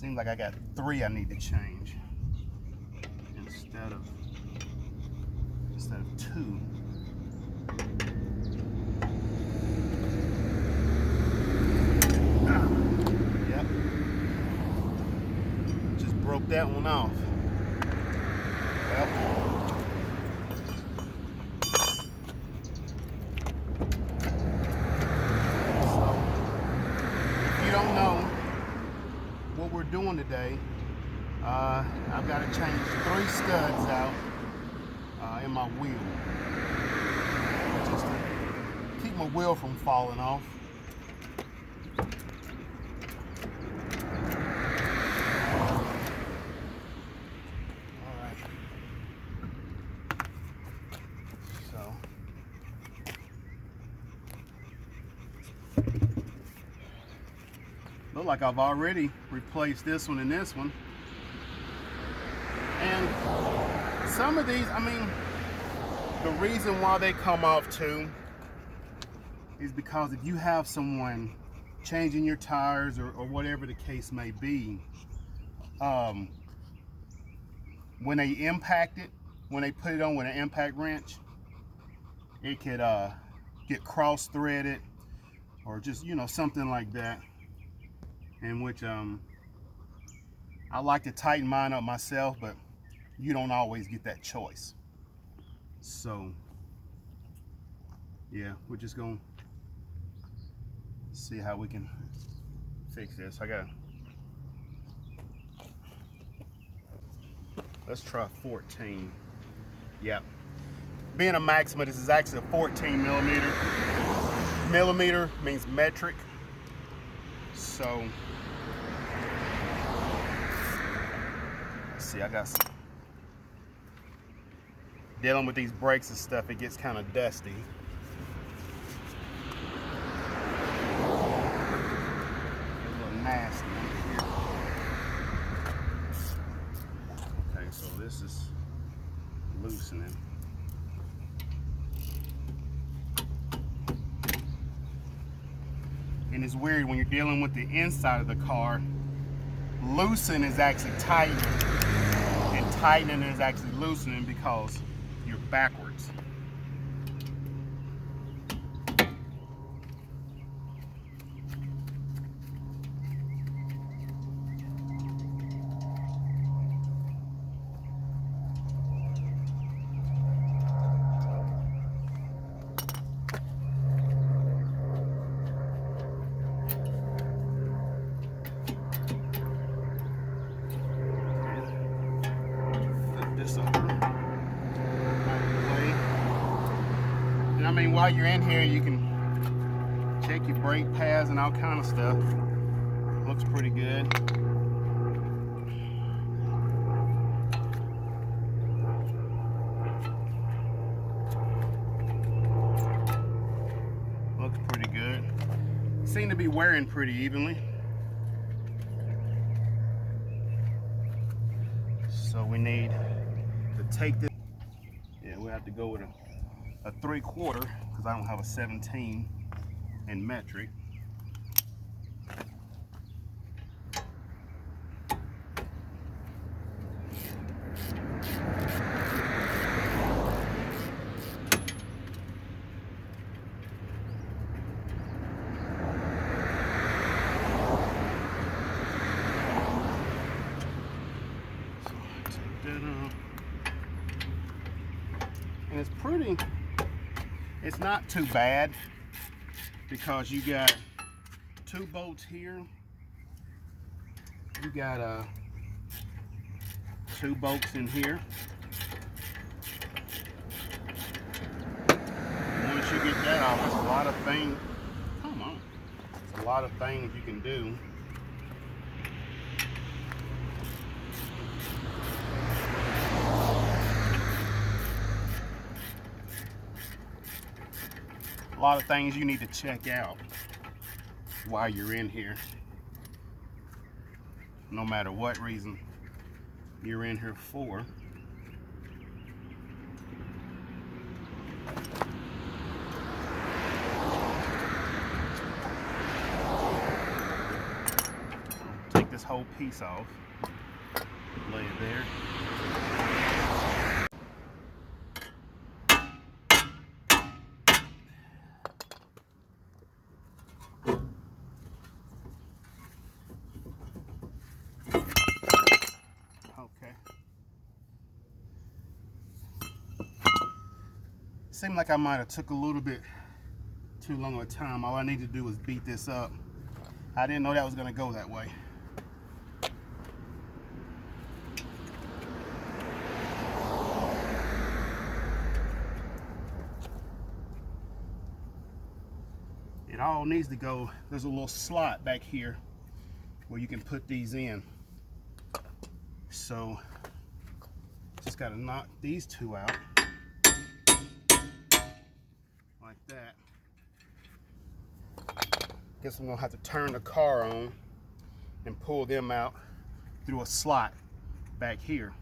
Seems like I got 3 I need to change instead of 2. Yep. Just broke that one off. Yep. So, if you don't know what we're doing today, I've got to change 3 studs out in my wheel, just to keep my wheel from falling off. Alright, so look like I've already replaced this one and this one. And some of these, I mean, the reason why they come off too is because if you have someone changing your tires or whatever the case may be, when they impact it, when they put it on with an impact wrench, it could get cross-threaded or just, you know, something like that. In which I like to tighten mine up myself, but you don't always get that choice. So yeah, we're just gonna see how we can fix this. Let's try 14. Yep. Being a Maxima, this is actually a 14 millimeter. Millimeter means metric. So let's see, I got some. Dealing with these brakes and stuff, it gets kind of dusty. A little nasty under here. Okay, so this is loosening. And it's weird when you're dealing with the inside of the car. Loosen is actually tightening, and tightening is actually loosening because you're backwards. I mean, while you're in here, you can check your brake pads and all kind of stuff. Looks pretty good. Looks pretty good. Seem to be wearing pretty evenly. So we need to take this. Yeah, we have to go with a 3/4 because I don't have a 17 in metric. So take that off. And it's pretty. It's not too bad because you got 2 bolts here. You got 2 bolts in here. And once you get that off, there's a lot of things. Come on, there's a lot of things you can do. A lot of things you need to check out while you're in here, no matter what reason you're in here for. Take this whole piece off. Lay it there. Seemed like I might have took a little bit too long of a time. All I need to do is beat this up. I didn't know that was going to go that way. It all needs to go. There's a little slot back here where you can put these in. So just got to knock these two out. Like that. Guess I'm gonna have to turn the car on and pull them out through a slot back here.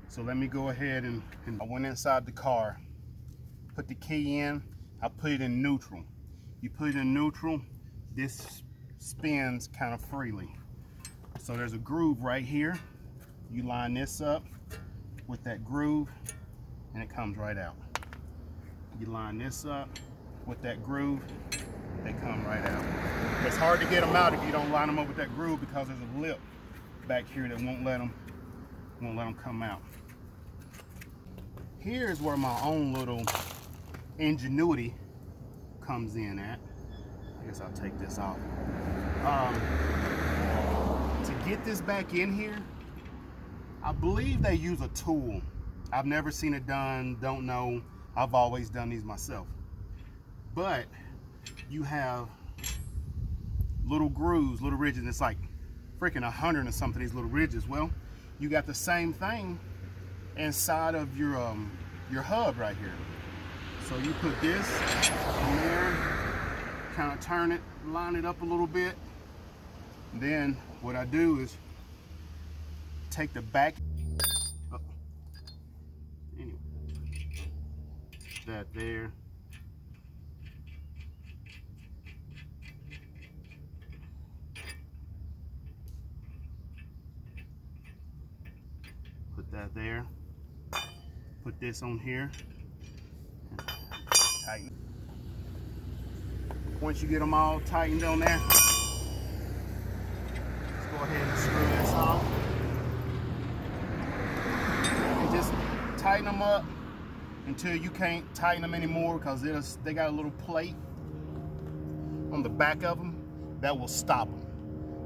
So let me go ahead and I went inside the car, put the key in, I put it in neutral. You put it in neutral, this spins kind of freely. So there's a groove right here. You line this up with that groove and it comes right out. You line this up with that groove, they come right out. It's hard to get them out if you don't line them up with that groove because there's a lip back here that won't let them come out. Here's where my own little ingenuity comes in at. I guess I'll take this off. To get this back in here, I believe they use a tool. I've never seen it done, don't know. I've always done these myself. But you have little grooves, little ridges, and it's like freaking 100 and something of these little ridges. Well, you got the same thing inside of your hub right here. So you put this on there, kind of turn it, line it up a little bit. And then what I do is take the back. Anyway, that there. Put that there. Put this on here. Tighten. Once you get them all tightened on there, let's go ahead and screw this off. And just tighten them up until you can't tighten them anymore because they got a little plate on the back of them that will stop them.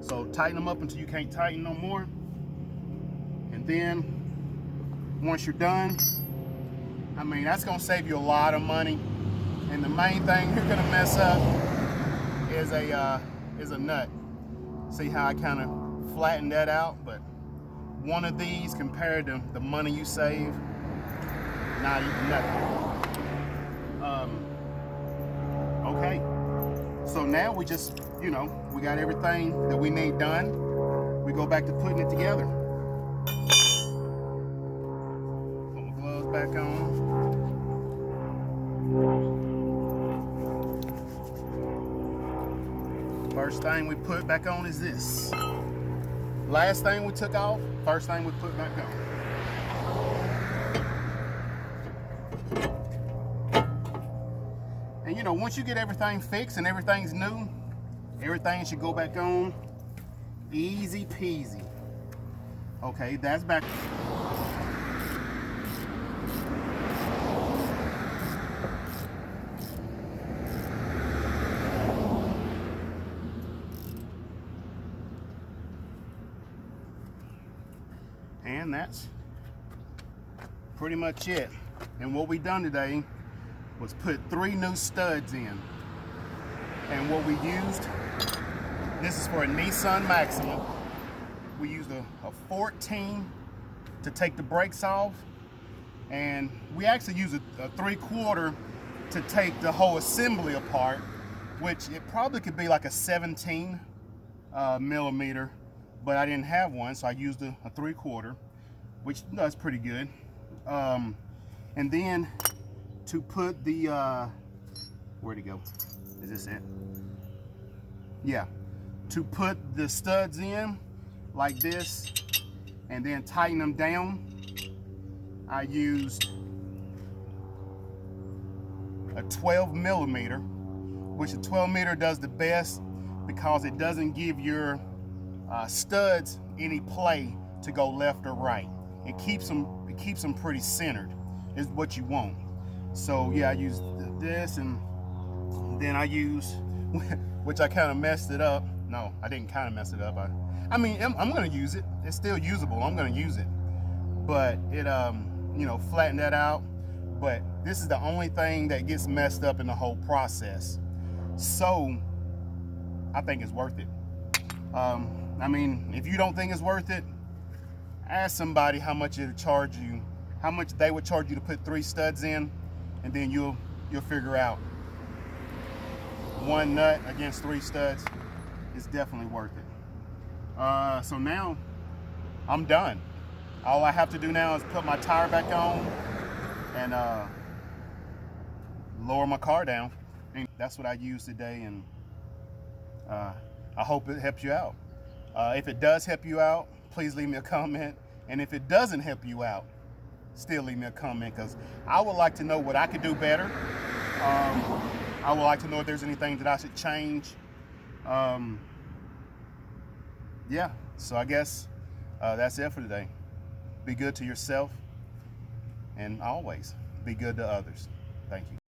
So tighten them up until you can't tighten no more. And then once you're done, I mean, that's gonna save you a lot of money. And the main thing you're gonna mess up is a nut. See how I kind of flattened that out? But one of these compared to the money you save, not even nothing. Okay, so now we just, we got everything that we need done. We go back to putting it together. Put my gloves back on. First thing we put back on is this. Last thing we took off, first thing we put back on. And once you get everything fixed and everything's new, everything should go back on easy peasy. Okay, that's back. And that's pretty much it. And what we done today was put 3 new studs in. And what we used, this is for a Nissan Maxima. We used a 14 to take the brakes off. And we actually used a 3/4 to take the whole assembly apart, which it probably could be like a 17 millimeter, but I didn't have one, so I used a 3/4, which does pretty good. And then to put the, where'd it go? Is this it? Yeah. To put the studs in, like this and then tighten them down, I used a 12 millimeter, which a 12 millimeter does the best because it doesn't give your studs any play to go left or right. It keeps them pretty centered, is what you want. So yeah, I used this, and then I used, which I kind of messed it up. No, I didn't kind of mess it up. I mean, I'm gonna use it. It's still usable. I'm gonna use it, but it you know, flatten that out. But this is the only thing that gets messed up in the whole process. So I think it's worth it. I mean, if you don't think it's worth it, ask somebody how much it'll charge you, how much they would charge you to put 3 studs in, and then you'll figure out. 1 nut against 3 studs is definitely worth it. So now I'm done. All I have to do now is put my tire back on and lower my car down. And that's what I used today, and I hope it helps you out. If it does help you out, please leave me a comment. And if it doesn't help you out, still leave me a comment, because I would like to know what I could do better. I would like to know if there's anything that I should change. Yeah, so I guess that's it for today. Be good to yourself, and always be good to others. Thank you.